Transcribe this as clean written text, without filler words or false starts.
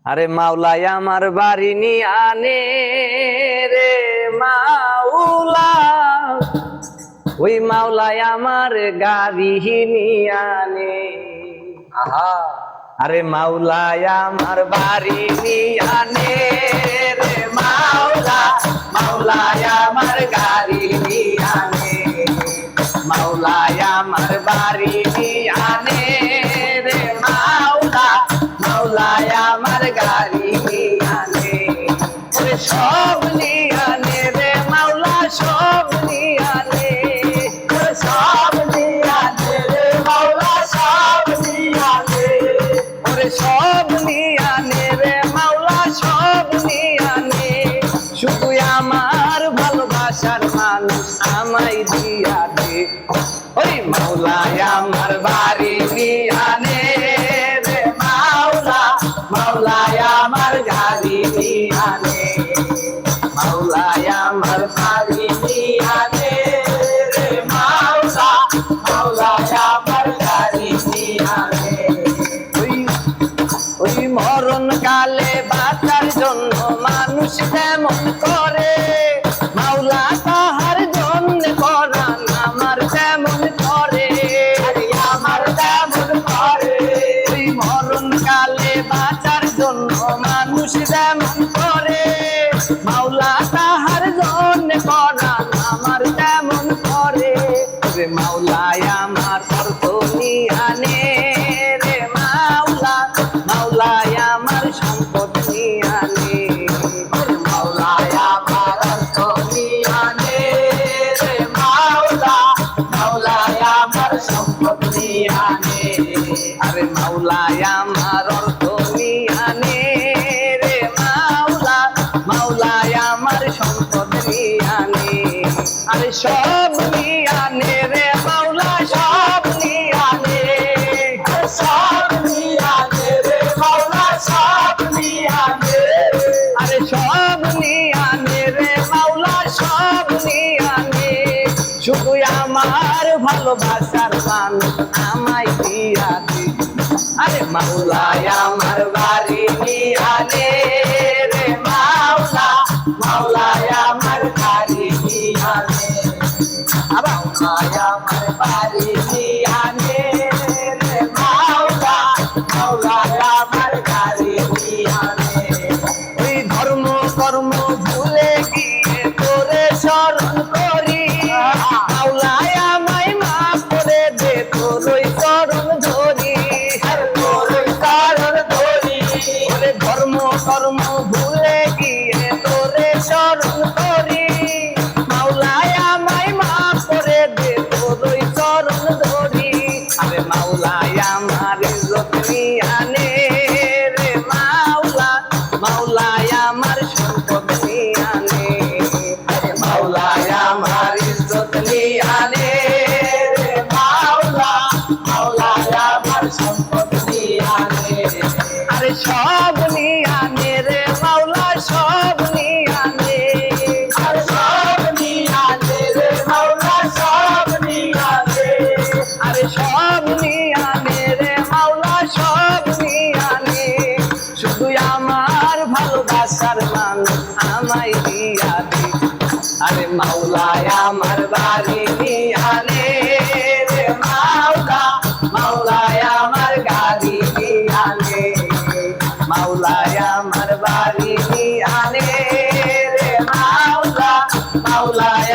আরে মাওলাই আমার বাড়ি নিয়ে আনে রে মাওলা, ওই মাওলাই আমার গাড়ি নিয়ে আনে। আহা, আরে মাওলাই আমার বাড়ি নিয়ে আনে রে মাওলা, মাওলাই আমার গাড়ি নিয়ে আনে। মাওলাই আমার বাড়ি নিয়ে আনে রে মাওলা, মাওলাই আমার গাড়ি নিয়ে আনে। ওরে সব নিয়ে আনে রে মাওলা, সব নিয়ে আনে। ওরে সব নিয়ে আনে রে মাওলা, সব নিয়ে আনে। ওরে সব নিয়ে আনে রে মাওলা, সব নিয়ে আনে। শুধু আমার ভালোবাসার মানুষ আমায় দিয়া দে। ওই মাওলাই আমার বাড়ি নিয়ে আনে রে মাওলা, মাওলাই আমার গাড়ি নিয়ে আনে। মাওলাই আমার বাড়ি নিয়ে আনে রে মাওলা, মাওলাই আমার গাড়ি নিয়ে আনে। ওই মরণ কালে বাঁচার জন্য মানুষ তেমন করে, মাওলা তাহার জন্য করান আমার তেমন করে, আমার তেমন করে। ওই মরণ কালে বাঁচার জন্য মানুষ তেমন করে, মাওলা তাহার জন্য করান আমার তেমন করে। রে মাওলাই আমার অর্থ নিয়ে আনে রে মাওলা, মাওলাই আমার সম্পদ নিয়ে আনে। মাওলাই আমার অর্থ নিয়ে আনে রে মাওলা, মাওলাই আমার সম্পদ নিয়ে আনে। আরে মাওলাই আমার অর্থ নিয়ে আনে রে মাওলা, মাওলাই আমার সম্পদ নিয়ে আনে। আরে সব নিয়ে আনে রে মাওলা, সব নিয়ে আনে। সব নিয়ে আনে রে মাওলা, সব নিয়ে আনে। আরে সব নিয়ে আনে রে মাওলা, সব নিয়ে আনে। শুধু আমার ভালোবাসার মানুষ আমায় দিয়া দে। আরে মাওলাই আমার বাড়ি নিয়ে আনে রে মাওলা, মাওলাই আমার গাড়ি নিয়ে আনে। মাওলাই আমার বাড়ি নিয়ে আনে রে মাওলা, মাওলাই আমার গাড়ি নিয়ে আনে। ওই ধর্ম কর্ম ভুলে গিয়ে তোরে স্মরণ করি, মাওলাই আমায় মাফ করে দে, তোর ওই চরণ ধরি, তোর ওই চরণ ধরি। ওরে ধর্ম কর্ম ভুলে গিয়ে তোরে স্মরণ করি, মাওলাই আমায় মাফ করে দে, তোর ওই চরণ ধরি। আরে মাওলাই আমার ইজ্জত নিয়ে আনে রে মাওলা, মাওলাই আমার সম্পদ নিয়ে আনে। আরে মাওলাই আমার ইজ্জত নিয়ে আনে রে মাওলা, মাওলাই আমার সম্পদ নিয়ে আনে। আরে সব নিয়ে আনে রে মাওলা, সব নিয়ে আনে। আরে সব নিয়ে আনে রে মাওলা, সব নিয়ে আনে। আরে সব নিয়ে আনে রে মাওলা, সব নিয়ে আনে। শুধু আমার ভালোবাসার মানুষ আমায় দিয়া দে। আরে মাওলাই আমার বাড়ি নিয়ে আনে রে মাওলা, মাওলাই আমার গাড়ি নিয়ে আনে। মাওলাই আমার বাড়ি নিয়ে আনে রে মাওলা, মাওলাই